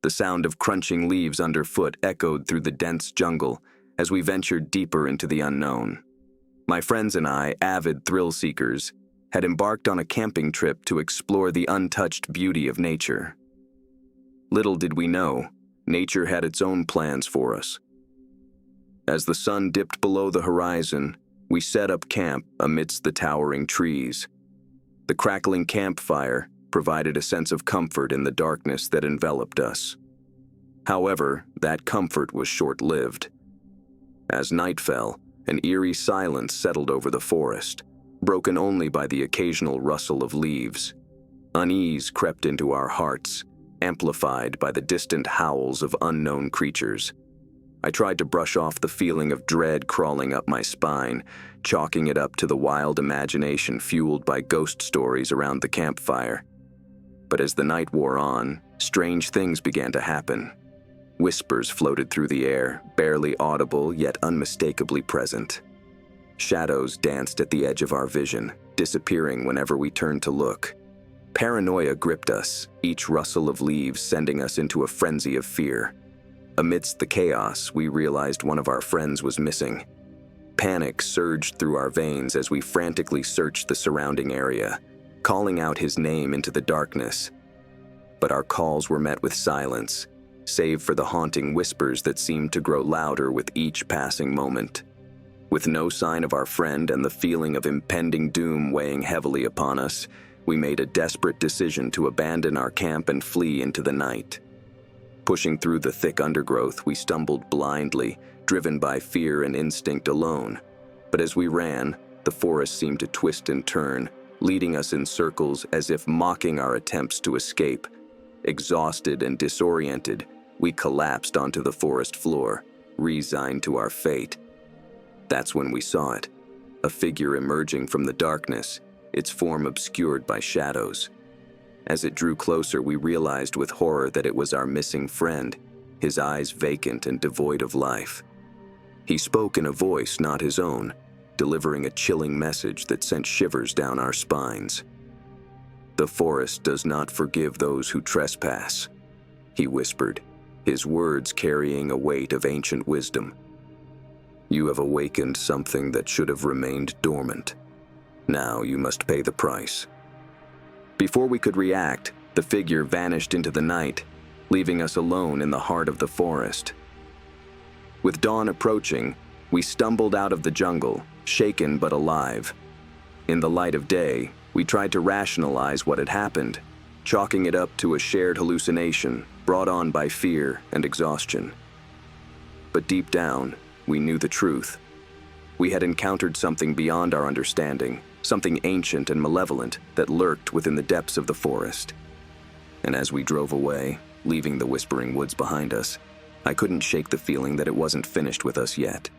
The sound of crunching leaves underfoot echoed through the dense jungle as we ventured deeper into the unknown. My friends and I, avid thrill seekers, had embarked on a camping trip to explore the untouched beauty of nature. Little did we know, nature had its own plans for us. As the sun dipped below the horizon, we set up camp amidst the towering trees. The crackling campfire provided a sense of comfort in the darkness that enveloped us. However, that comfort was short-lived. As night fell, an eerie silence settled over the forest, broken only by the occasional rustle of leaves. Unease crept into our hearts, amplified by the distant howls of unknown creatures. I tried to brush off the feeling of dread crawling up my spine, chalking it up to the wild imagination fueled by ghost stories around the campfire. But as the night wore on, strange things began to happen. Whispers floated through the air, barely audible yet unmistakably present. Shadows danced at the edge of our vision, disappearing whenever we turned to look. Paranoia gripped us, each rustle of leaves sending us into a frenzy of fear. Amidst the chaos, we realized one of our friends was missing. Panic surged through our veins as we frantically searched the surrounding area, calling out his name into the darkness. But our calls were met with silence, save for the haunting whispers that seemed to grow louder with each passing moment. With no sign of our friend and the feeling of impending doom weighing heavily upon us, we made a desperate decision to abandon our camp and flee into the night. Pushing through the thick undergrowth, we stumbled blindly, driven by fear and instinct alone. But as we ran, the forest seemed to twist and turn, leading us in circles as if mocking our attempts to escape. Exhausted and disoriented, we collapsed onto the forest floor, resigned to our fate. That's when we saw it, a figure emerging from the darkness, its form obscured by shadows. As it drew closer, we realized with horror that it was our missing friend, his eyes vacant and devoid of life. He spoke in a voice not his own, delivering a chilling message that sent shivers down our spines. "The forest does not forgive those who trespass," he whispered, his words carrying a weight of ancient wisdom. "You have awakened something that should have remained dormant. Now you must pay the price." Before we could react, the figure vanished into the night, leaving us alone in the heart of the forest. With dawn approaching, we stumbled out of the jungle, shaken but alive. In the light of day, we tried to rationalize what had happened, chalking it up to a shared hallucination brought on by fear and exhaustion. But deep down, we knew the truth. We had encountered something beyond our understanding, something ancient and malevolent that lurked within the depths of the forest. And as we drove away, leaving the whispering woods behind us, I couldn't shake the feeling that it wasn't finished with us yet.